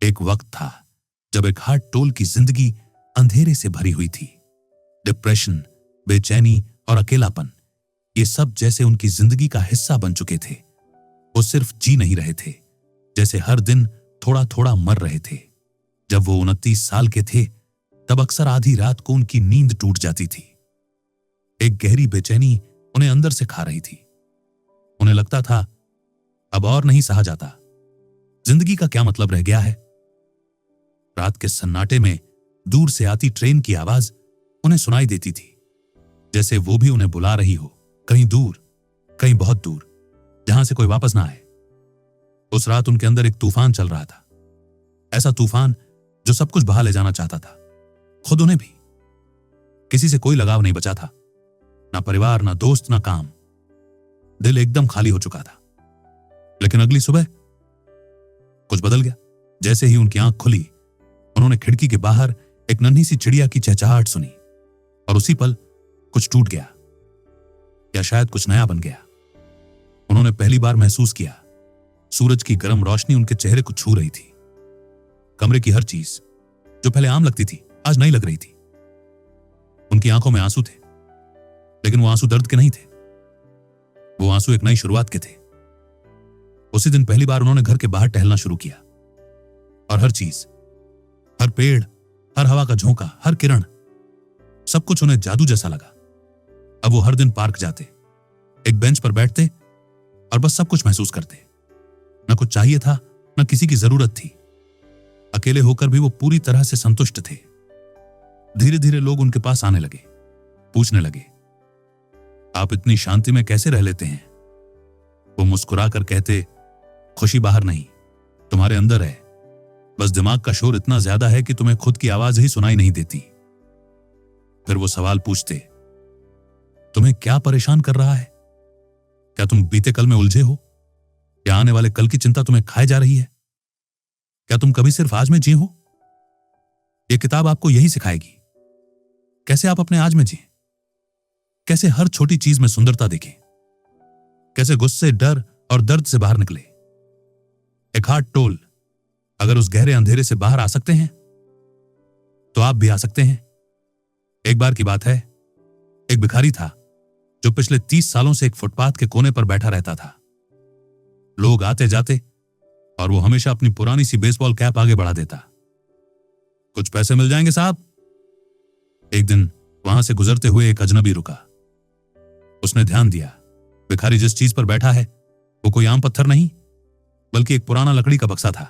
एक वक्त था जब एक हार्ट टोल की जिंदगी अंधेरे से भरी हुई थी। डिप्रेशन, बेचैनी और अकेलापन, ये सब जैसे उनकी जिंदगी का हिस्सा बन चुके थे। वो सिर्फ जी नहीं रहे थे, जैसे हर दिन थोड़ा थोड़ा मर रहे थे। जब वो 29 साल के थे, तब अक्सर आधी रात को उनकी नींद टूट जाती थी। एक गहरी बेचैनी उन्हें अंदर से खा रही थी। उन्हें लगता था अब और नहीं सहा जाता, जिंदगी का क्या मतलब रह गया है। रात के सन्नाटे में दूर से आती ट्रेन की आवाज उन्हें सुनाई देती थी, जैसे वो भी उन्हें बुला रही हो, कहीं दूर, कहीं बहुत दूर, जहां से कोई वापस ना आए। उस रात उनके अंदर एक तूफान चल रहा था, ऐसा तूफान जो सब कुछ बहा ले जाना चाहता था, खुद उन्हें भी। किसी से कोई लगाव नहीं बचा था, ना परिवार, ना दोस्त, ना काम। दिल एकदम खाली हो चुका था। लेकिन अगली सुबह कुछ बदल गया। जैसे ही उनकी आंख खुली, उन्होंने खिड़की के बाहर एक नन्ही सी चिड़िया की चहचहाहट सुनी, और उसी पल कुछ टूट गया, या शायद कुछ नया बन गया। उन्होंने पहली बार महसूस किया, सूरज की गर्म रोशनी उनके चेहरे को छू रही थी। कमरे की हर चीज जो पहले आम लगती थी, आज नई लग रही थी। उनकी आंखों में आंसू थे, लेकिन वो आंसू दर्द के नहीं थे, वो आंसू एक नई शुरुआत के थे। उसी दिन पहली बार उन्होंने घर के बाहर टहलना शुरू किया, और हर चीज, हर पेड़, हर हवा का झोंका, हर किरण, सब कुछ उन्हें जादू जैसा लगा। अब वो हर दिन पार्क जाते, एक बेंच पर बैठते और बस सब कुछ महसूस करते। न कुछ चाहिए था, न किसी की जरूरत थी। अकेले होकर भी वो पूरी तरह से संतुष्ट थे। धीरे धीरे लोग उनके पास आने लगे, पूछने लगे, आप इतनी शांति में कैसे रह लेते हैं? वो मुस्कुरा कर कहते, खुशी बाहर नहीं, तुम्हारे अंदर है। बस दिमाग का शोर इतना ज्यादा है कि तुम्हें खुद की आवाज ही सुनाई नहीं देती। फिर वो सवाल पूछते, तुम्हें क्या परेशान कर रहा है? क्या तुम बीते कल में उलझे हो, या आने वाले कल की चिंता तुम्हें खाए जा रही है? क्या तुम कभी सिर्फ आज में जिए हो? ये किताब आपको यही सिखाएगी, कैसे आप अपने आज में जिए, कैसे हर छोटी चीज में सुंदरता देखें, कैसे गुस्से, डर और दर्द से बाहर निकले। एक हार्ट टोल अगर उस गहरे अंधेरे से बाहर आ सकते हैं, तो आप भी आ सकते हैं। एक बार की बात है, एक भिखारी था जो पिछले 30 सालों से एक फुटपाथ के कोने पर बैठा रहता था। लोग आते जाते, और वो हमेशा अपनी पुरानी सी बेसबॉल कैप आगे बढ़ा देता। कुछ पैसे मिल जाएंगे साहब? एक दिन वहां से गुजरते हुए एक अजनबी रुका। उसने ध्यान दिया, भिखारी जिस चीज पर बैठा है वो कोई आम पत्थर नहीं, बल्कि एक पुराना लकड़ी का बक्सा था।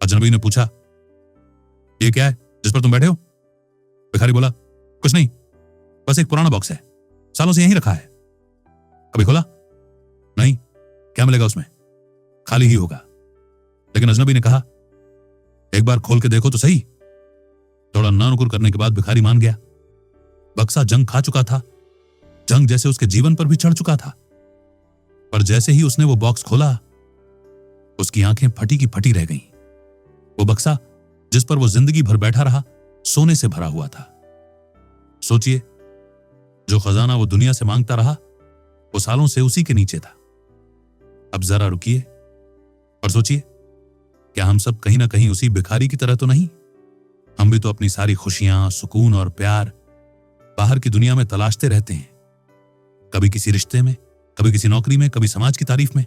अजनबी ने पूछा, ये क्या है जिस पर तुम बैठे हो? भिखारी बोला, कुछ नहीं, बस एक पुराना बॉक्स है, सालों से यहीं रखा है। कभी खोला? नहीं। क्या मिलेगा उसमें? खाली ही होगा। लेकिन अजनबी ने कहा, एक बार खोल के देखो तो सही। थोड़ा नानुकुर करने के बाद भिखारी मान गया। बक्सा जंग खा चुका था, जंग जैसे उसके जीवन पर भी चढ़ चुका था। पर जैसे ही उसने वो बॉक्स खोला, उसकी आंखें फटी की फटी रह गईं। वो बक्सा जिस पर वो जिंदगी भर बैठा रहा, सोने से भरा हुआ था। सोचिए, जो खजाना वो दुनिया से मांगता रहा, वो सालों से उसी के नीचे था। अब जरा रुकिए और सोचिए, क्या हम सब कहीं ना कहीं उसी भिखारी की तरह तो नहीं? हम भी तो अपनी सारी खुशियां, सुकून और प्यार बाहर की दुनिया में तलाशते रहते हैं। कभी किसी रिश्ते में, कभी किसी नौकरी में, कभी समाज की तारीफ में,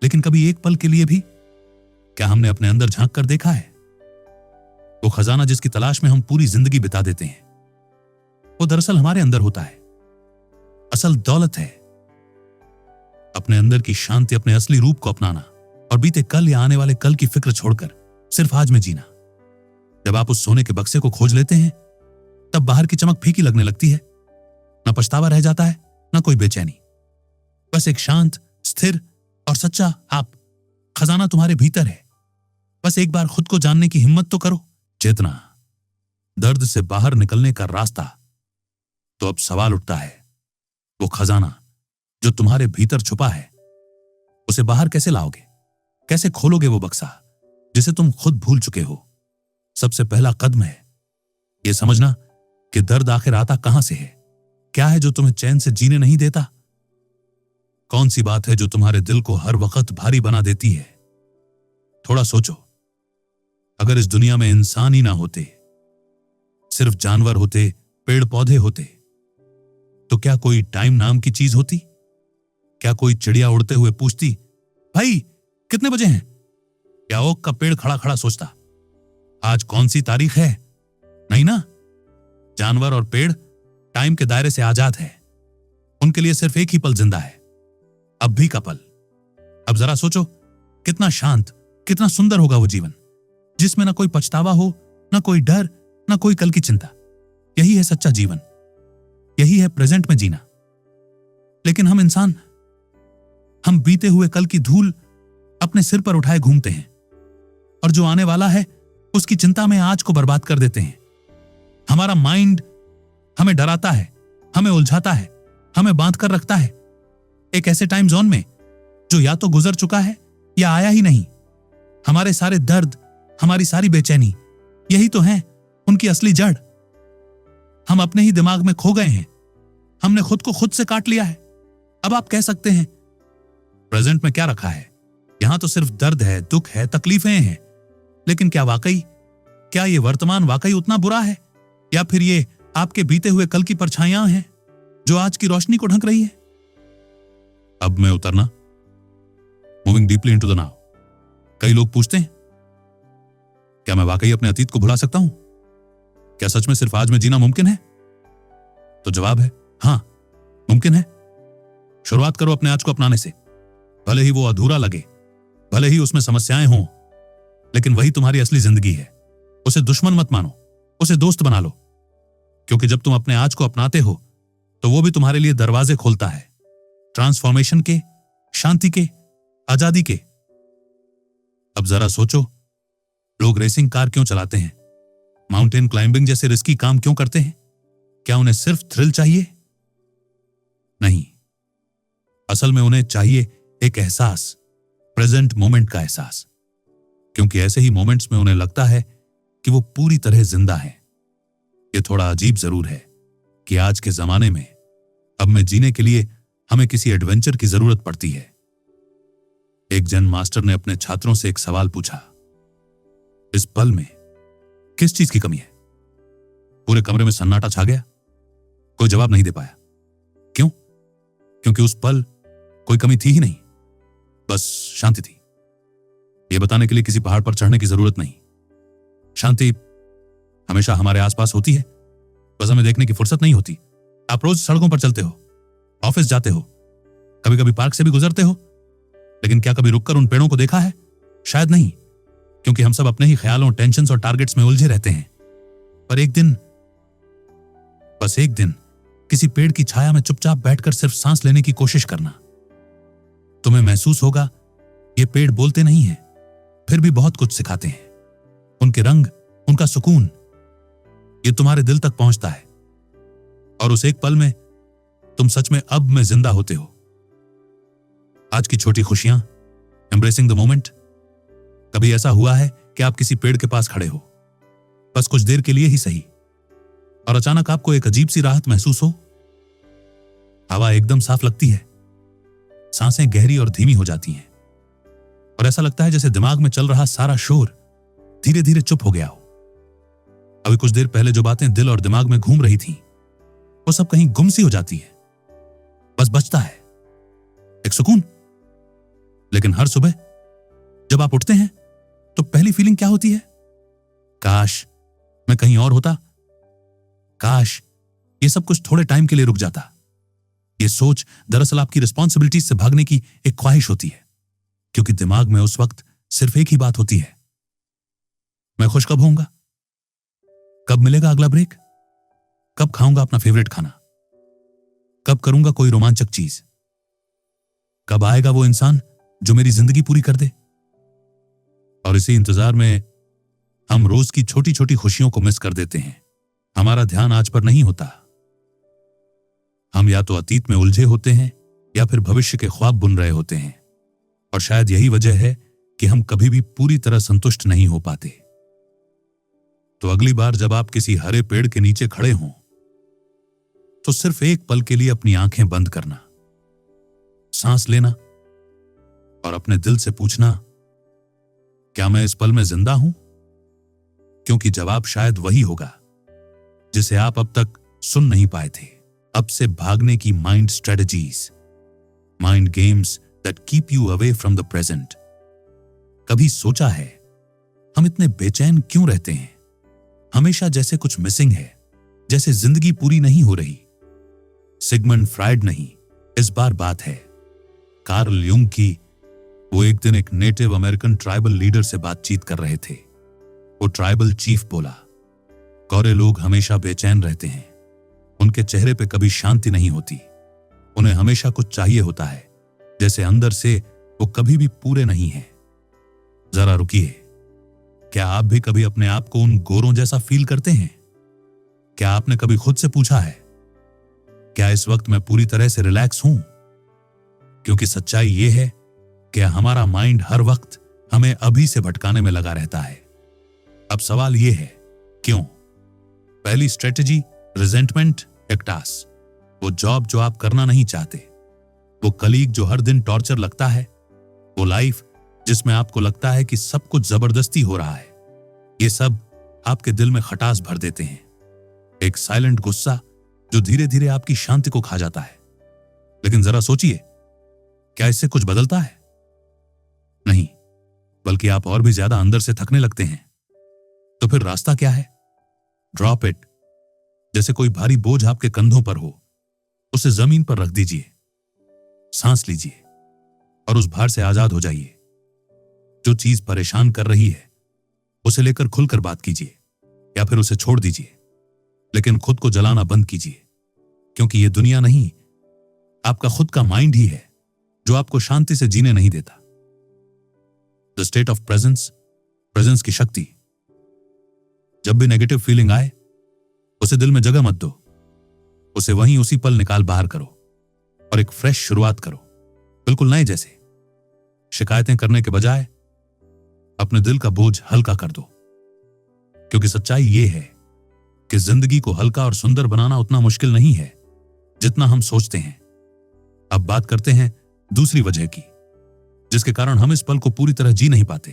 लेकिन कभी एक पल के लिए भी क्या हमने अपने अंदर झांक कर देखा है? वो खजाना जिसकी तलाश में हम पूरी जिंदगी बिता देते हैं, वो दरअसल हमारे अंदर होता है। असल दौलत है अपने अंदर की शांति, अपने असली रूप को अपनाना, और बीते कल या आने वाले कल की फिक्र छोड़कर सिर्फ आज में जीना। जब आप उस सोने के बक्से को खोज लेते हैं, तब बाहर की चमक फीकी लगने लगती है। ना पछतावा रह जाता है, ना कोई बेचैनी, बस एक शांत, स्थिर और सच्चा आप। खजाना तुम्हारे भीतर है, बस एक बार खुद को जानने की हिम्मत तो करो। चेतना, दर्द से बाहर निकलने का रास्ता। तो अब सवाल उठता है, वो खजाना जो तुम्हारे भीतर छुपा है, उसे बाहर कैसे लाओगे? कैसे खोलोगे वो बक्सा जिसे तुम खुद भूल चुके हो? सबसे पहला कदम है यह समझना कि दर्द आखिर आता कहां से है। क्या है जो तुम्हें चैन से जीने नहीं देता? कौन सी बात है जो तुम्हारे दिल को हर वक्त भारी बना देती है? थोड़ा सोचो, अगर इस दुनिया में इंसान ही ना होते, सिर्फ जानवर होते, पेड़ पौधे होते, तो क्या कोई टाइम नाम की चीज होती? क्या कोई चिड़िया उड़ते हुए पूछती, भाई कितने बजे हैं? क्या ओक का पेड़ खड़ा खड़ा सोचता, आज कौन सी तारीख है? नहीं ना। जानवर और पेड़ टाइम के दायरे से आजाद है। उनके लिए सिर्फ एक ही पल जिंदा है, अब भी का पल। अब जरा सोचो, कितना शांत, कितना सुंदर होगा वो जीवन, जिसमें ना कोई पछतावा हो, ना कोई डर, ना कोई कल की चिंता। यही है सच्चा जीवन, यही है प्रेजेंट में जीना। लेकिन हम इंसान, हम बीते हुए कल की धूल अपने सिर पर उठाए घूमते हैं, और जो आने वाला है उसकी चिंता में आज को बर्बाद कर देते हैं। हमारा माइंड हमें डराता है, हमें उलझाता है, हमें बांध कर रखता है एक ऐसे टाइम जोन में जो या तो गुजर चुका है या आया ही नहीं। हमारे सारे दर्द, हमारी सारी बेचैनी, यही तो है उनकी असली जड़। हम अपने ही दिमाग में खो गए हैं, हमने खुद को खुद से काट लिया है। अब आप कह सकते हैं प्रेजेंट में क्या रखा है, यहां तो सिर्फ दर्द है, दुख है, तकलीफें हैं। लेकिन क्या ये वर्तमान वाकई उतना बुरा है, या फिर ये आपके बीते हुए कल की परछाइयां हैं जो आज की रोशनी को ढक रही है? अब मैं उतरना, moving deeply into the now. कई लोग पूछते हैं, क्या मैं वाकई अपने अतीत को भुला सकता हूं? क्या सच में सिर्फ आज में जीना मुमकिन है? तो जवाब है हां, मुमकिन है। शुरुआत करो अपने आज को अपनाने से। भले ही वो अधूरा लगे, भले ही उसमें समस्याएं हों, लेकिन वही तुम्हारी असली जिंदगी है। उसे दुश्मन मत मानो, उसे दोस्त बना लो, क्योंकि जब तुम अपने आज को अपनाते हो तो वो भी तुम्हारे लिए दरवाजे खोलता है, ट्रांसफॉर्मेशन के, शांति के, आजादी के। अब जरा सोचो, लोग रेसिंग कार क्यों चलाते हैं, माउंटेन क्लाइंबिंग जैसे रिस्की काम क्यों करते हैं? क्या उन्हें सिर्फ थ्रिल चाहिए? नहीं, असल में उन्हें चाहिए एक एहसास, प्रेजेंट मोमेंट का एहसास। क्योंकि ऐसे ही मोमेंट्स में उन्हें लगता है कि वो पूरी तरह जिंदा है। ये थोड़ा अजीब जरूर है कि आज के जमाने में अब में जीने के लिए हमें किसी एडवेंचर की जरूरत पड़ती है। एक जैन मास्टर ने अपने छात्रों से एक सवाल पूछा, इस पल में किस चीज की कमी है? पूरे कमरे में सन्नाटा छा गया, कोई जवाब नहीं दे पाया। क्यों? क्योंकि उस पल कोई कमी थी ही नहीं, बस शांति थी। यह बताने के लिए किसी पहाड़ पर चढ़ने की जरूरत नहीं। शांति हमेशा हमारे आसपास होती है, बस हमें देखने की फुर्सत नहीं होती। आप रोज सड़कों पर चलते हो, ऑफिस जाते हो, कभी कभी पार्क से भी गुजरते हो, लेकिन क्या कभी रुककर उन पेड़ों को देखा है? शायद नहीं, क्योंकि हम सब अपने ही ख्यालों, टेंशन्स और टारगेट्स में उलझे रहते हैं। पर एक दिन, बस एक दिन, किसी पेड़ की छाया में चुपचाप बैठकर सिर्फ सांस लेने की कोशिश करना। तुम्हें महसूस होगा ये पेड़ बोलते नहीं हैं, फिर भी बहुत कुछ सिखाते हैं। उनके रंग, उनका सुकून, ये तुम्हारे दिल तक पहुंचता है, और उस एक पल में तुम सच में अब में जिंदा होते हो। आज की छोटी खुशियां, एम्ब्रेसिंग द मोमेंट। कभी ऐसा हुआ है कि आप किसी पेड़ के पास खड़े हो, बस कुछ देर के लिए ही सही, और अचानक आपको एक अजीब सी राहत महसूस हो? हवा एकदम साफ लगती है, सांसें गहरी और धीमी हो जाती हैं, और ऐसा लगता है जैसे दिमाग में चल रहा सारा शोर धीरे धीरे चुप हो गया हो। अभी कुछ देर पहले जो बातें दिल और दिमाग में घूम रही थीं, वो सब कहीं गुम सी हो जाती है। बस बचता है एक सुकून। लेकिन हर सुबह जब आप उठते हैं तो पहली फीलिंग क्या होती है? काश मैं कहीं और होता, काश ये सब कुछ थोड़े टाइम के लिए रुक जाता। ये सोच दरअसल आपकी रिस्पॉन्सिबिलिटीज से भागने की एक ख्वाहिश होती है, क्योंकि दिमाग में उस वक्त सिर्फ एक ही बात होती है, मैं खुश कब होऊंगा, कब मिलेगा अगला ब्रेक, कब खाऊंगा अपना फेवरेट खाना, कब करूंगा कोई रोमांचक चीज, कब आएगा वो इंसान जो मेरी जिंदगी पूरी कर दे। और इसी इंतजार में हम रोज की छोटी छोटी खुशियों को मिस कर देते हैं। हमारा ध्यान आज पर नहीं होता। हम या तो अतीत में उलझे होते हैं या फिर भविष्य के ख्वाब बुन रहे होते हैं, और शायद यही वजह है कि हम कभी भी पूरी तरह संतुष्ट नहीं हो पाते। तो अगली बार जब आप किसी हरे पेड़ के नीचे खड़े हों, तो सिर्फ एक पल के लिए अपनी आंखें बंद करना, सांस लेना और अपने दिल से पूछना, क्या मैं इस पल में जिंदा हूं क्योंकि जवाब शायद वही होगा जिसे आप अब तक सुन नहीं पाए थे। अब से भागने की mind strategies, mind games that keep you away from the present. कभी सोचा है हम इतने बेचैन क्यों रहते हैं? हमेशा जैसे कुछ मिसिंग है, जैसे जिंदगी पूरी नहीं हो रही। सिगमंड फ्राइड नहीं, इस बार बात है कार्ल यूंग की। वो एक दिन एक नेटिव अमेरिकन ट्राइबल लीडर से बातचीत कर रहे थे। वो ट्राइबल चीफ बोला, गौरे लोग हमेशा बेचैन रहते हैं, उनके चेहरे पे कभी शांति नहीं होती, उन्हें हमेशा कुछ चाहिए होता है, जैसे अंदर से वो कभी भी पूरे नहीं हैं। जरा रुकिए, क्या आप भी कभी अपने आप को उन गोरों जैसा फील करते हैं? क्या आपने कभी खुद से पूछा है, क्या इस वक्त मैं पूरी तरह से रिलैक्स हूं? क्योंकि सच्चाई यह है कि हमारा माइंड हर वक्त हमें अभी से भटकाने में लगा रहता है। अब सवाल यह है, क्यों? पहली स्ट्रेटजी, रिजेंटमेंट एक्टास। वो जॉब जो आप करना नहीं चाहते, वो कलीग जो हर दिन टॉर्चर लगता है, वो लाइफ जिसमें आपको लगता है कि सब कुछ जबरदस्ती हो रहा है, ये सब आपके दिल में खटास भर देते हैं। एक साइलेंट गुस्सा जो धीरे धीरे आपकी शांति को खा जाता है। लेकिन जरा सोचिए, क्या इससे कुछ बदलता है? नहीं, बल्कि आप और भी ज्यादा अंदर से थकने लगते हैं। तो फिर रास्ता क्या है? Drop it. जैसे कोई भारी बोझ आपके कंधों पर हो, उसे जमीन पर रख दीजिए, सांस लीजिए और उस भार से आजाद हो जाइए। जो चीज परेशान कर रही है उसे लेकर खुलकर बात कीजिए या फिर उसे छोड़ दीजिए, लेकिन खुद को जलाना बंद कीजिए, क्योंकि यह दुनिया नहीं, आपका खुद का माइंड ही है जो आपको शांति से जीने नहीं देता। The state of presence, presence की शक्ति। जब भी नेगेटिव फीलिंग आए, उसे दिल में जगह मत दो, उसे वहीं उसी पल निकाल बाहर करो और एक फ्रेश शुरुआत करो, बिल्कुल नए जैसे। शिकायतें करने के बजाय अपने दिल का बोझ हल्का कर दो, क्योंकि सच्चाई यह है कि जिंदगी को हल्का और सुंदर बनाना उतना मुश्किल नहीं है जितना हम सोचते हैं। अब बात करते हैं दूसरी वजह की, जिसके कारण हम इस पल को पूरी तरह जी नहीं पाते,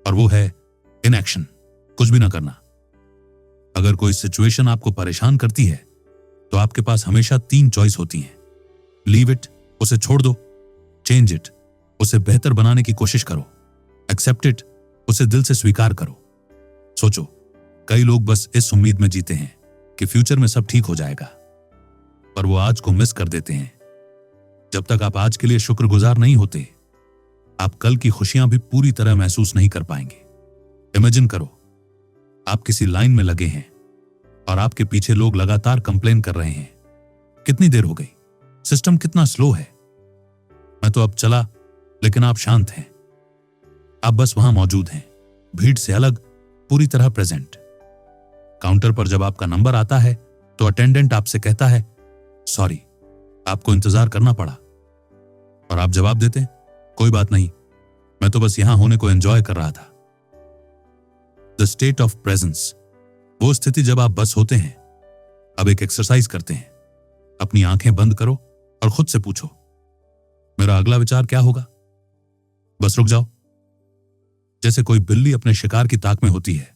और वो है इनएक्शन, कुछ भी ना करना। अगर कोई सिचुएशन आपको परेशान करती है तो आपके पास हमेशा 3 चॉइस होती हैं। लीव इट, उसे छोड़ दो। चेंज इट, उसे बेहतर बनाने की कोशिश करो। एक्सेप्ट इट, उसे दिल से स्वीकार करो। सोचो, कई लोग बस इस उम्मीद में जीते हैं कि फ्यूचर में सब ठीक हो जाएगा, पर वो आज को मिस कर देते हैं। जब तक आप आज के लिए शुक्रगुजार नहीं होते, आप कल की खुशियां भी पूरी तरह महसूस नहीं कर पाएंगे। इमेजिन करो, आप किसी लाइन में लगे हैं और आपके पीछे लोग लगातार कंप्लेन कर रहे हैं, कितनी देर हो गई, सिस्टम कितना स्लो है, मैं तो अब चला, लेकिन आप शांत हैं। आप बस वहां मौजूद हैं, भीड़ से अलग, पूरी तरह प्रेजेंट। काउंटर पर जब आपका नंबर आता है तो अटेंडेंट आपसे कहता है, सॉरी, आपको इंतजार करना पड़ा, और आप जवाब देते हैं, कोई बात नहीं, मैं तो बस यहां होने को एंजॉय कर रहा था। द स्टेट ऑफ प्रेजेंस, वो स्थिति जब आप बस होते हैं। अब एक एक्सरसाइज करते हैं। अपनी आंखें बंद करो और खुद से पूछो, मेरा अगला विचार क्या होगा? बस रुक जाओ, जैसे कोई बिल्ली अपने शिकार की ताक में होती है,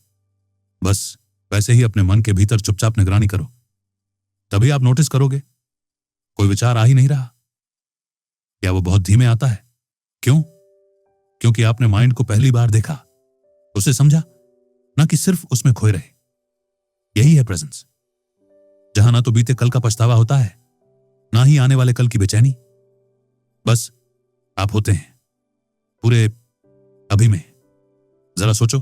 बस वैसे ही अपने मन के भीतर चुपचाप निगरानी करो। तभी आप नोटिस करोगे कोई विचार आ ही नहीं रहा, या वो बहुत धीमे आता है। क्यों? क्योंकि आपने माइंड को पहली बार देखा, उसे समझा, ना कि सिर्फ उसमें खोए रहे। यही है प्रेजेंस, जहां ना तो बीते कल का पछतावा होता है, ना ही आने वाले कल की बेचैनी। बस आप होते हैं पूरे अभी में। जरा सोचो,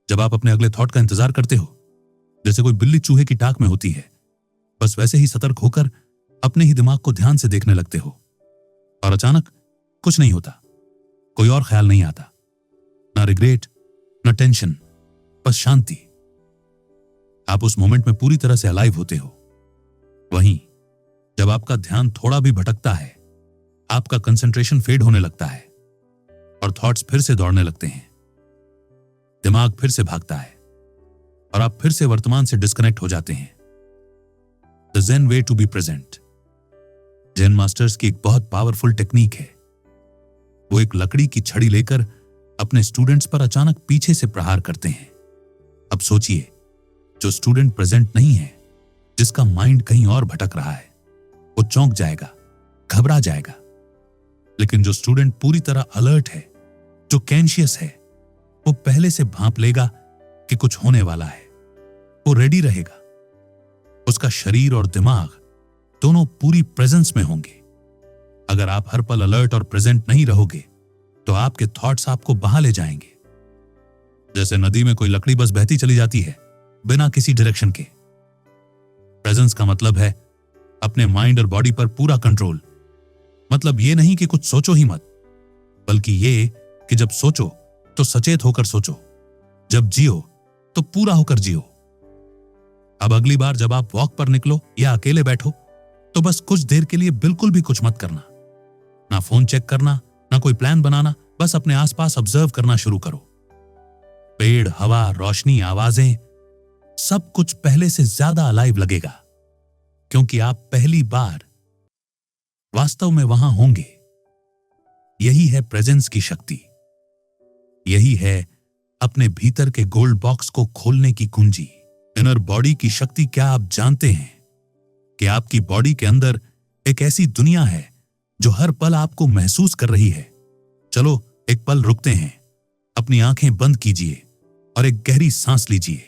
जब आप अपने अगले थॉट का इंतजार करते हो, जैसे कोई बिल्ली चूहे की टाक में होती है, बस वैसे ही सतर्क होकर अपने ही दिमाग को ध्यान से देखने लगते हो, और अचानक कुछ नहीं होता, कोई और ख्याल नहीं आता, ना रिग्रेट, ना टेंशन, बस शांति। आप उस मोमेंट में पूरी तरह से अलाइव होते हो। वहीं जब आपका ध्यान थोड़ा भी भटकता है, आपका कंसंट्रेशन फेड होने लगता है और थॉट्स फिर से दौड़ने लगते हैं, दिमाग फिर से भागता है और आप फिर से वर्तमान से डिस्कनेक्ट हो जाते हैं। The Zen way to be present, Zen masters की एक बहुत पावरफुल टेक्निक है। वो एक लकड़ी की छड़ी लेकर अपने स्टूडेंट्स पर अचानक पीछे से प्रहार करते हैं। अब सोचिए, जो स्टूडेंट प्रेजेंट नहीं है, जिसका माइंड कहीं और भटक रहा है, वो चौंक जाएगा, घबरा जाएगा। लेकिन जो स्टूडेंट पूरी तरह अलर्ट है, जो कॉन्शियस है, वो पहले से भांप लेगा कि कुछ होने वाला है। वो रेडी रहेगा। उसका शरीर और दिमाग दोनों पूरी प्रेजेंस में होंगे। अगर आप हर पल अलर्ट और प्रेजेंट नहीं रहोगे तो आपके थॉट्स आपको बहा ले जाएंगे। जैसे नदी में कोई लकड़ी बस बहती चली जाती है बिना किसी डायरेक्शन के। प्रेजेंस का मतलब है अपने माइंड और बॉडी पर पूरा कंट्रोल। मतलब ये नहीं कि कुछ सोचो ही मत, बल्कि ये कि जब सोचो तो सचेत होकर सोचो, जब जियो तो पूरा होकर जियो। अब अगली बार जब आप वॉक पर निकलो या अकेले बैठो तो बस कुछ देर के लिए बिल्कुल भी कुछ मत करना। ना फोन चेक करना, ना कोई प्लान बनाना, बस अपने आसपास ऑब्जर्व करना शुरू करो। पेड़, हवा, रोशनी, आवाजें, सब कुछ पहले से ज्यादा अलाइव लगेगा, क्योंकि आप पहली बार वास्तव में वहां होंगे। यही है प्रेजेंस की शक्ति। यही है अपने भीतर के गोल्ड बॉक्स को खोलने की कुंजी। इनर बॉडी की शक्ति क्या आप जानते हैं कि आपकी बॉडी के अंदर एक ऐसी दुनिया है जो हर पल आपको महसूस कर रही है। चलो एक पल रुकते हैं, अपनी आंखें बंद कीजिए और एक गहरी सांस लीजिए।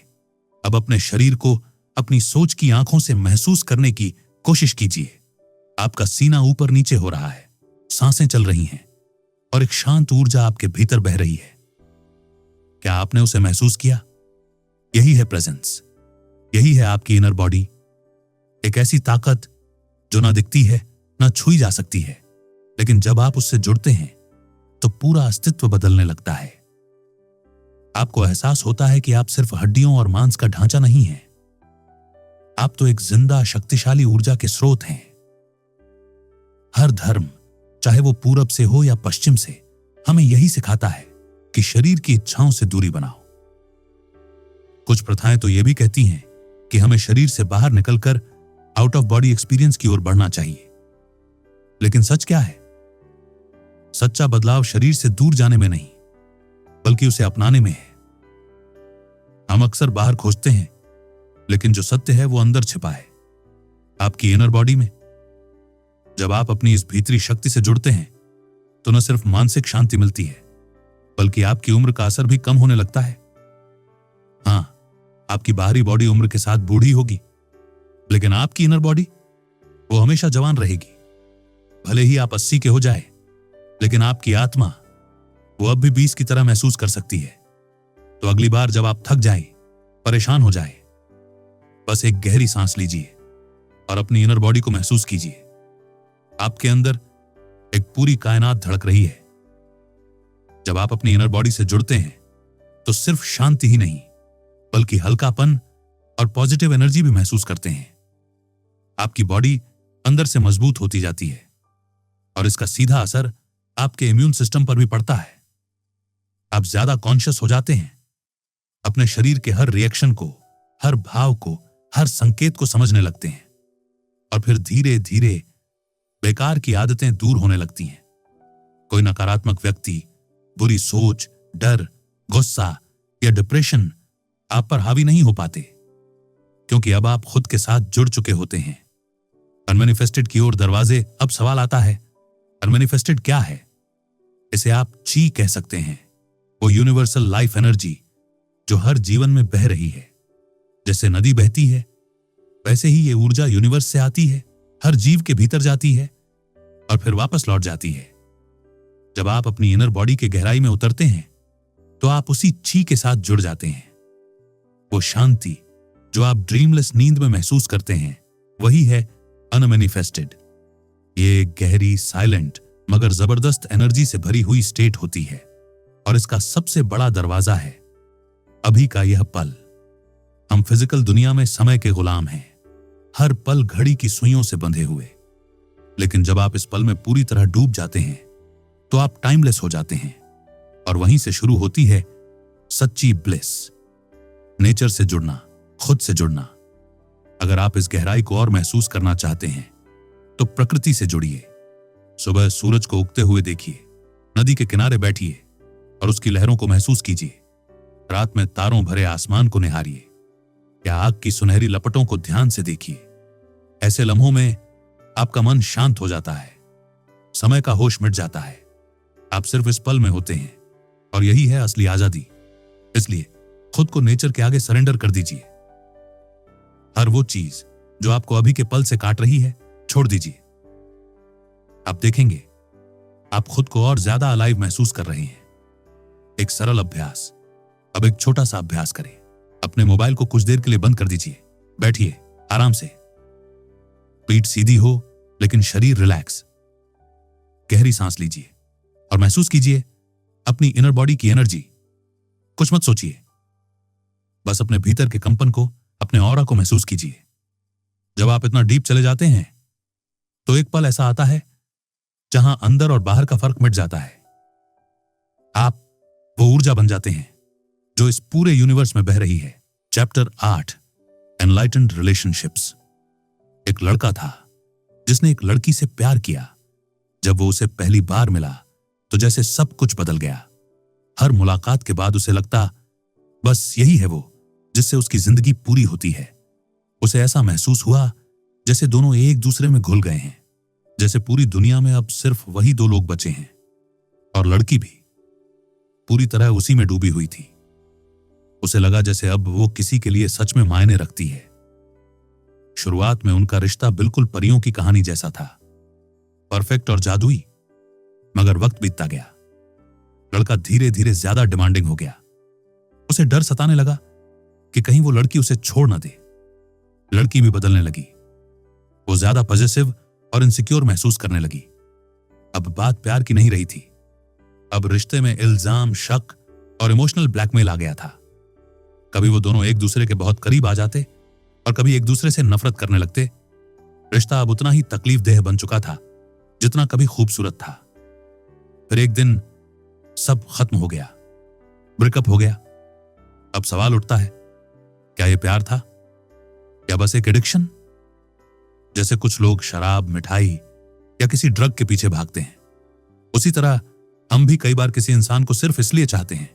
अब अपने शरीर को अपनी सोच की आंखों से महसूस करने की कोशिश कीजिए। आपका सीना ऊपर नीचे हो रहा है, सांसें चल रही हैं और एक शांत ऊर्जा आपके भीतर बह रही है। क्या आपने उसे महसूस किया? यही है प्रेजेंस। यही है आपकी इनर बॉडी। एक ऐसी ताकत जो ना दिखती है, ना छुई जा सकती है, लेकिन जब आप उससे जुड़ते हैं तो पूरा अस्तित्व बदलने लगता है। आपको एहसास होता है कि आप सिर्फ हड्डियों और मांस का ढांचा नहीं हैं। आप तो एक जिंदा शक्तिशाली ऊर्जा के स्रोत हैं। हर धर्म, चाहे वो पूरब से हो या पश्चिम से, हमें यही सिखाता है कि शरीर की इच्छाओं से दूरी बनाओ। कुछ प्रथाएं तो ये भी कहती हैं कि हमें शरीर से बाहर निकलकर आउट ऑफ बॉडी एक्सपीरियंस की ओर बढ़ना चाहिए। लेकिन सच क्या है? सच्चा बदलाव शरीर से दूर जाने में नहीं, बल्कि उसे अपनाने में है। हम अक्सर बाहर खोजते हैं, लेकिन जो सत्य है वो अंदर छिपा है, आपकी इनर बॉडी में। जब आप अपनी इस भीतरी शक्ति से जुड़ते हैं तो न सिर्फ मानसिक शांति मिलती है, बल्कि आपकी उम्र का असर भी कम होने लगता है। हां, आपकी बाहरी बॉडी उम्र के साथ बूढ़ी होगी, लेकिन आपकी इनर बॉडी वो हमेशा जवान रहेगी। भले ही आप 80 के हो जाए, लेकिन आपकी आत्मा वो अब भी 20 की तरह महसूस कर सकती है। तो अगली बार जब आप थक जाए, परेशान हो जाए, बस एक गहरी सांस लीजिए और अपनी इनर बॉडी को महसूस कीजिए। आपके अंदर एक पूरी कायनात धड़क रही है। जब आप अपनी इनर बॉडी से जुड़ते हैं तो सिर्फ शांति ही नहीं, बल्कि हल्कापन और पॉजिटिव एनर्जी भी महसूस करते हैं। आपकी बॉडी अंदर से मजबूत होती जाती है और इसका सीधा असर आपके इम्यून सिस्टम पर भी पड़ता है। आप ज्यादा कॉन्शियस हो जाते हैं, अपने शरीर के हर रिएक्शन को, हर भाव को, हर संकेत को समझने लगते हैं और फिर धीरे धीरे बेकार की आदतें दूर होने लगती हैं। कोई नकारात्मक व्यक्ति, बुरी सोच, डर, गुस्सा या डिप्रेशन आप पर हावी नहीं हो पाते, क्योंकि अब आप खुद के साथ जुड़ चुके होते हैं। अनमैनिफेस्टेड की ओर दरवाजे। अब सवाल आता है, अनमैनिफेस्टेड क्या है? इसे आप ची कह सकते हैं। वो यूनिवर्सल लाइफ एनर्जी जो हर जीवन में बह रही है। जैसे नदी बहती है, वैसे ही ये ऊर्जा यूनिवर्स से आती है, हर जीव के भीतर जाती है और फिर वापस लौट जाती है। जब आप अपनी इनर बॉडी के गहराई में उतरते हैं तो आप उसी ची के साथ जुड़ जाते हैं। वो शांति जो आप ड्रीमलेस नींद में महसूस करते हैं, वही है अनमैनिफेस्टेड। ये गहरी, साइलेंट मगर जबरदस्त एनर्जी से भरी हुई स्टेट होती है और इसका सबसे बड़ा दरवाजा है अभी का यह पल। हम फिजिकल दुनिया में समय के गुलाम हैं, हर पल घड़ी की सुइयों से बंधे हुए। लेकिन जब आप इस पल में पूरी तरह डूब जाते हैं तो आप टाइमलेस हो जाते हैं और वहीं से शुरू होती है सच्ची ब्लिस। नेचर से जुड़ना, खुद से जुड़ना। अगर आप इस गहराई को और महसूस करना चाहते हैं तो प्रकृति से जुड़िए। सुबह सूरज को उगते हुए देखिए, नदी के किनारे बैठिए और उसकी लहरों को महसूस कीजिए। रात में तारों भरे आसमान को निहारिए या आग की सुनहरी लपटों को ध्यान से देखिए। ऐसे लम्हों में आपका मन शांत हो जाता है, समय का होश मिट जाता है। आप सिर्फ इस पल में होते हैं और यही है असली आजादी। इसलिए खुद को नेचर के आगे सरेंडर कर दीजिए। हर वो चीज जो आपको अभी के पल से काट रही है, छोड़ दीजिए। आप देखेंगे आप खुद को और ज्यादा अलाइव महसूस कर रहे हैं। एक सरल अभ्यास। अब एक छोटा सा अभ्यास करें। अपने मोबाइल को कुछ देर के लिए बंद कर दीजिए। बैठिए आराम से। पीठ सीधी हो लेकिन शरीर रिलैक्स। गहरी सांस लीजिए और महसूस कीजिए अपनी इनर बॉडी की एनर्जी। कुछ मत सोचिए, बस अपने भीतर के कंपन को, अपने ऑरा को महसूस कीजिए। जब आप इतना डीप चले जाते हैं तो एक पल ऐसा आता है जहां अंदर और बाहर का फर्क मिट जाता है। आप वो ऊर्जा बन जाते हैं जो इस पूरे यूनिवर्स में बह रही है। Chapter 8 enlightened relationships. एक लड़का था जिसने एक लड़की से प्यार किया। जब वो उसे पहली बार मिला तो जैसे सब कुछ बदल गया। हर मुलाकात के बाद उसे लगता बस यही है वो जिससे उसकी जिंदगी पूरी होती है। उसे ऐसा महसूस हुआ जैसे दोनों एक दूसरे में घुल गए हैं, जैसे पूरी दुनिया में अब सिर्फ वही दो लोग बचे हैं। और लड़की भी पूरी तरह उसी में डूबी हुई थी। उसे लगा जैसे अब वो किसी के लिए सच में मायने रखती है। शुरुआत में उनका रिश्ता बिल्कुल परियों की कहानी जैसा था, परफेक्ट और जादुई। मगर वक्त बीतता गया, लड़का धीरे धीरे ज्यादा डिमांडिंग हो गया। उसे डर सताने लगा कि कहीं वो लड़की उसे छोड़ ना दे। लड़की भी बदलने लगी। वो ज्यादा पॉजिटिव और इनसिक्योर महसूस करने लगी। अब बात प्यार की नहीं रही थी। अब रिश्ते में इल्जाम, शक और इमोशनल ब्लैकमेल आ गया था। कभी वो दोनों एक दूसरे के बहुत करीब आ जाते और कभी एक दूसरे से नफरत करने लगते। रिश्ता अब उतना ही तकलीफ देह बन चुका था जितना कभी खूबसूरत था। फिर एक दिन सब खत्म हो गया, ब्रेकअप हो गया। अब सवाल उठता है, क्या यह प्यार था या बस एक एडिक्शन? जैसे कुछ लोग शराब, मिठाई या किसी ड्रग के पीछे भागते हैं, उसी तरह हम भी कई बार किसी इंसान को सिर्फ इसलिए चाहते हैं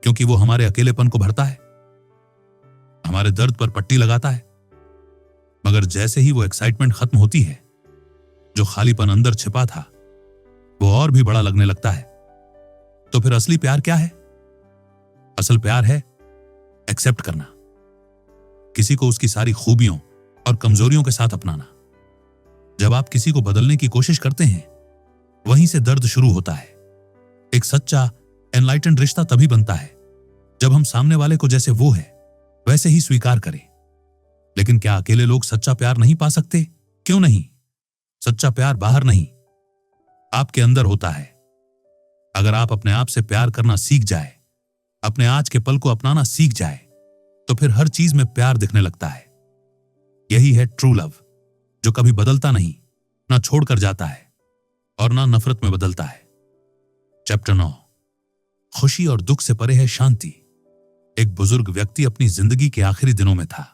क्योंकि वो हमारे अकेलेपन को भरता है, हमारे दर्द पर पट्टी लगाता है। मगर जैसे ही वो एक्साइटमेंट खत्म होती है, जो खालीपन अंदर छिपा था वो और भी बड़ा लगने लगता है। तो फिर असली प्यार क्या है? असल प्यार है एक्सेप्ट करना, किसी को उसकी सारी खूबियों और कमजोरियों के साथ अपनाना। जब आप किसी को बदलने की कोशिश करते हैं, वहीं से दर्द शुरू होता है। एक सच्चा एनलाइटेंड रिश्ता तभी बनता है जब हम सामने वाले को जैसे वो है वैसे ही स्वीकार करें। लेकिन क्या अकेले लोग सच्चा प्यार नहीं पा सकते? क्यों नहीं? सच्चा प्यार बाहर नहीं, आपके अंदर होता है। अगर आप अपने आप से प्यार करना सीख जाए, अपने आज के पल को अपनाना सीख जाए, तो फिर हर चीज में प्यार दिखने लगता है। यही है ट्रू लव, जो कभी बदलता नहीं, ना छोड़कर जाता है और ना नफरत में बदलता है। चैप्टर 9 खुशी और दुख से परे है शांति। एक बुजुर्ग व्यक्ति अपनी जिंदगी के आखिरी दिनों में था।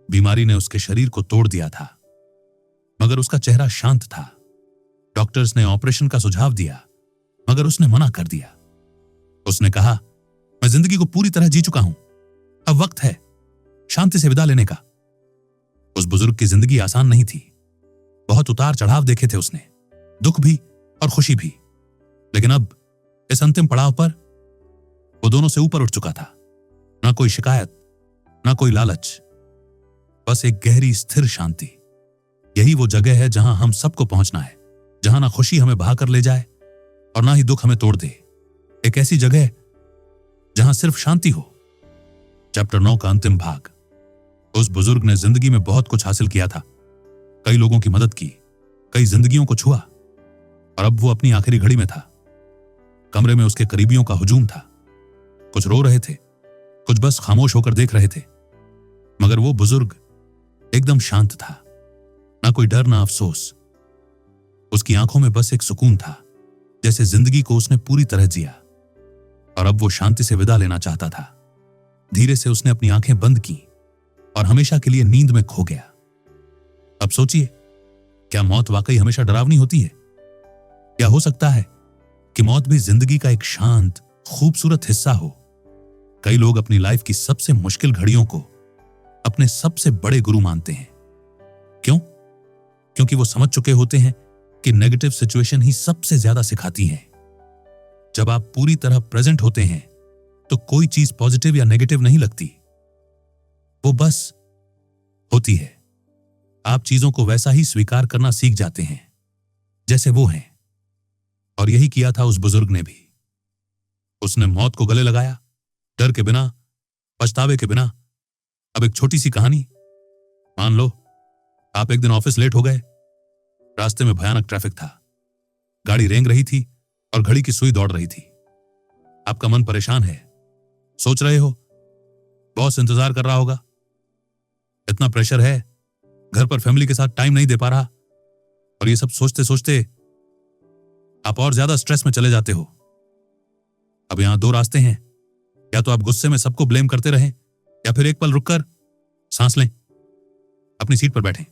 बीमारी ने उसके शरीर को तोड़ दिया था, मगर उसका चेहरा शांत था। डॉक्टर्स ने ऑपरेशन का सुझाव दिया, मगर उसने मना कर दिया। उसने कहा, मैं जिंदगी को पूरी तरह जी चुका हूं, अब वक्त है शांति से विदा लेने का। उस बुजुर्ग की जिंदगी आसान नहीं थी। बहुत उतार चढ़ाव देखे थे उसने, दुख भी और खुशी भी। लेकिन अब इस अंतिम पड़ाव पर वो दोनों से ऊपर उठ चुका था। ना कोई शिकायत, ना कोई लालच, बस एक गहरी स्थिर शांति। यही वो जगह है जहां हम सबको पहुंचना है, जहां ना खुशी हमें बहा कर ले जाए और ना ही दुख हमें तोड़ दे। एक ऐसी जगह जहां सिर्फ शांति हो। चैप्टर 9 का अंतिम भाग। उस बुजुर्ग ने जिंदगी में बहुत कुछ हासिल किया था। कई लोगों की मदद की, कई जिंदगियों को छुआ, और अब वो अपनी आखिरी घड़ी में था। कमरे में उसके करीबियों का हुजूम था। कुछ रो रहे थे, कुछ बस खामोश होकर देख रहे थे। मगर वो बुजुर्ग एकदम शांत था। ना कोई डर, ना अफसोस। उसकी आंखों में बस एक सुकून था, जैसे जिंदगी को उसने पूरी तरह जिया और अब वो शांति से विदा लेना चाहता था। धीरे से उसने अपनी आंखें बंद की और हमेशा के लिए नींद में खो गया। अब सोचिए, क्या मौत वाकई हमेशा डरावनी होती है? क्या हो सकता है कि मौत भी जिंदगी का एक शांत, खूबसूरत हिस्सा हो, कई लोग अपनी लाइफ की सबसे मुश्किल घड़ियों को अपने सबसे बड़े गुरु मानते हैं। क्यों? क्योंकि वो समझ चुके होते हैं कि नेगेटिव सिचुएशन ही सबसे ज्यादा सिखाती है। जब आप पूरी तरह प्रेजेंट होते हैं तो कोई चीज पॉजिटिव या नेगेटिव नहीं लगती, वो बस होती है। आप चीजों को वैसा ही स्वीकार करना सीख जाते हैं जैसे वो हैं। और यही किया था उस बुजुर्ग ने भी। उसने मौत को गले लगाया, डर के बिना, पछतावे के बिना। अब एक छोटी सी कहानी। मान लो आप एक दिन ऑफिस लेट हो गए। रास्ते में भयानक ट्रैफिक था, गाड़ी रेंग रही थी और घड़ी की सुई दौड़ रही थी। आपका मन परेशान है, सोच रहे हो बॉस इंतजार कर रहा होगा, इतना प्रेशर है, घर पर फैमिली के साथ टाइम नहीं दे पा रहा। और ये सब सोचते सोचते आप और ज्यादा स्ट्रेस में चले जाते हो। अब यहां दो रास्ते हैं, या तो आप गुस्से में सबको ब्लेम करते रहें, या फिर एक पल रुककर सांस लें, अपनी सीट पर बैठें,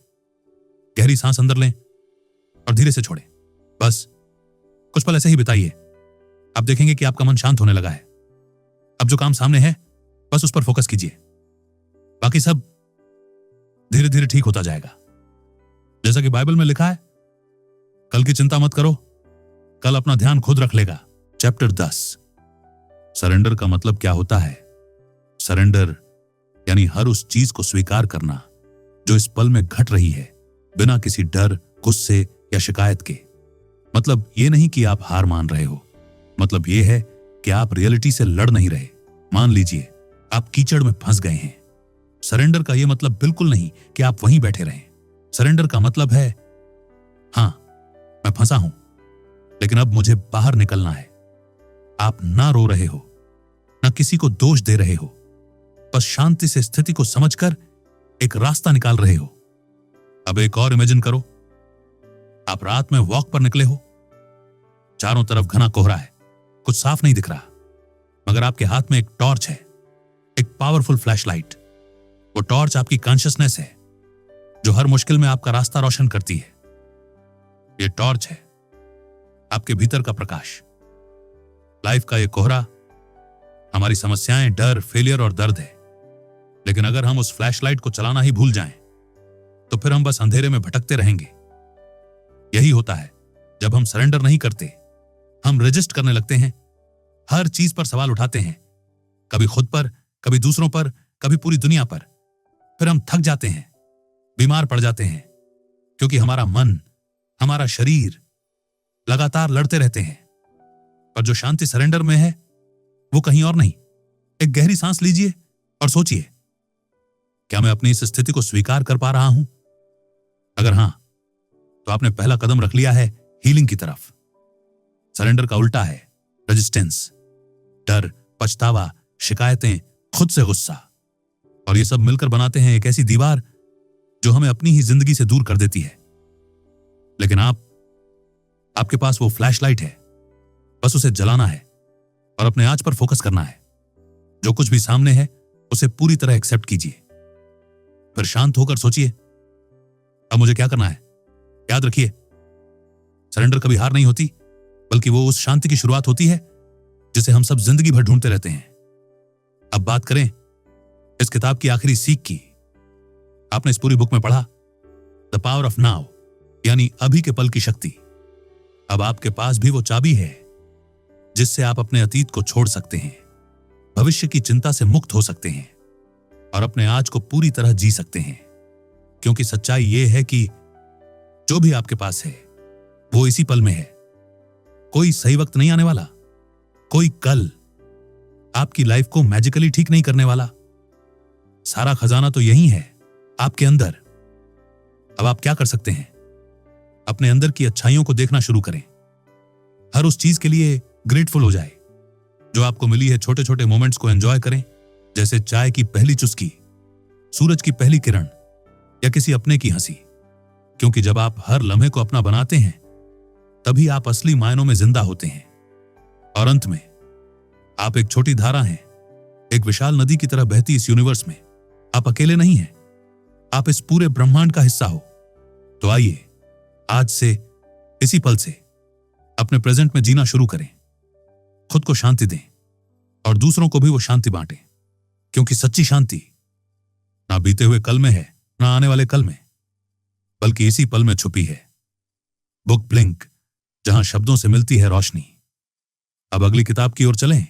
गहरी सांस अंदर लें और धीरे से छोड़ें। बस कुछ पल ऐसे ही बिताइए। आप देखेंगे कि आपका मन शांत होने लगा है। अब जो काम सामने है बस उस पर फोकस कीजिए, बाकी सब धीरे धीरे ठीक होता जाएगा। जैसा कि बाइबल में लिखा है, कल की चिंता मत करो, कल अपना ध्यान खुद रख लेगा। चैप्टर 10। सरेंडर का मतलब क्या होता है? सरेंडर यानी हर उस चीज को स्वीकार करना जो इस पल में घट रही है, बिना किसी डर, गुस्से या शिकायत के। मतलब ये नहीं कि आप हार मान रहे हो, मतलब ये है कि आप रियलिटी से लड़ नहीं रहे। मान लीजिए आप कीचड़ में फंस गए हैं। सरेंडर का यह मतलब बिल्कुल नहीं कि आप वहीं बैठे रहें। सरेंडर का मतलब है, हां मैं फंसा हूं, लेकिन अब मुझे बाहर निकलना है। आप ना रो रहे हो, ना किसी को दोष दे रहे हो, बस शांति से स्थिति को समझकर एक रास्ता निकाल रहे हो। अब एक और इमेजिन करो, आप रात में वॉक पर निकले हो, चारों तरफ घना कोहरा है, कुछ साफ नहीं दिख रहा, मगर आपके हाथ में एक टॉर्च है, एक पावरफुल फ्लैशलाइट। वो टॉर्च आपकी कॉन्शियसनेस है जो हर मुश्किल में आपका रास्ता रोशन करती है। ये टॉर्च है आपके भीतर का प्रकाश। लाइफ का ये कोहरा हमारी समस्याएं, डर, फेलियर और दर्द है। लेकिन अगर हम उस फ्लैशलाइट को चलाना ही भूल जाएं, तो फिर हम बस अंधेरे में भटकते रहेंगे। यही होता है जब हम सरेंडर नहीं करते। हम रेजिस्ट करने लगते हैं, हर चीज पर सवाल उठाते हैं, कभी खुद पर, कभी दूसरों पर, कभी पूरी दुनिया पर। फिर हम थक जाते हैं, बीमार पड़ जाते हैं, क्योंकि हमारा मन, हमारा शरीर लगातार लड़ते रहते हैं। पर जो शांति सरेंडर में है वो कहीं और नहीं। एक गहरी सांस लीजिए और सोचिए, क्या मैं अपनी इस स्थिति को स्वीकार कर पा रहा हूं? अगर हां, तो आपने पहला कदम रख लिया है हीलिंग की तरफ। सरेंडर का उल्टा है रेजिस्टेंस, डर, पछतावा, शिकायतें, खुद से गुस्सा। और ये सब मिलकर बनाते हैं एक ऐसी दीवार जो हमें अपनी ही जिंदगी से दूर कर देती है। लेकिन आपके पास वो फ्लैशलाइट है, बस उसे जलाना है और अपने आज पर फोकस करना है। जो कुछ भी सामने है उसे पूरी तरह एक्सेप्ट कीजिए, फिर शांत होकर सोचिए, अब मुझे क्या करना है। याद रखिए, सरेंडर कभी हार नहीं होती, बल्कि वो उस शांति की शुरुआत होती है जिसे हम सब जिंदगी भर ढूंढते रहते हैं। अब बात करें इस किताब की आखिरी सीख की। आपने इस पूरी बुक में पढ़ा द पावर ऑफ नाउ, यानी अभी के पल की शक्ति। अब आपके पास भी वो चाबी है जिससे आप अपने अतीत को छोड़ सकते हैं, भविष्य की चिंता से मुक्त हो सकते हैं और अपने आज को पूरी तरह जी सकते हैं। क्योंकि सच्चाई यह है कि जो भी आपके पास है वो इसी पल में है। कोई सही वक्त नहीं आने वाला, कोई कल आपकी लाइफ को मैजिकली ठीक नहीं करने वाला। सारा खजाना तो यही है, आपके अंदर। अब आप क्या कर सकते हैं? अपने अंदर की अच्छाइयों को देखना शुरू करें। हर उस चीज के लिए ग्रेटफुल हो जाए जो आपको मिली है। छोटे छोटे मोमेंट्स को एंजॉय करें, जैसे चाय की पहली चुस्की, सूरज की पहली किरण या किसी अपने की हंसी। क्योंकि जब आप हर लम्हे को अपना बनाते हैं, तभी आप असली मायनों में जिंदा होते हैं। और अंत में आप एक छोटी धारा हैं, एक विशाल नदी की तरह बहती इस यूनिवर्स में। आप अकेले नहीं हैं, आप इस पूरे ब्रह्मांड का हिस्सा हो। तो आइए आज से, इसी पल से अपने प्रेजेंट में जीना शुरू करें। खुद को शांति दें, और दूसरों को भी वो शांति बांटे, क्योंकि सच्ची शांति ना बीते हुए कल में है, ना आने वाले कल में, बल्कि इसी पल में छुपी है। बुक ब्लिंक, जहां शब्दों से मिलती है रोशनी। अब अगली किताब की ओर चलें।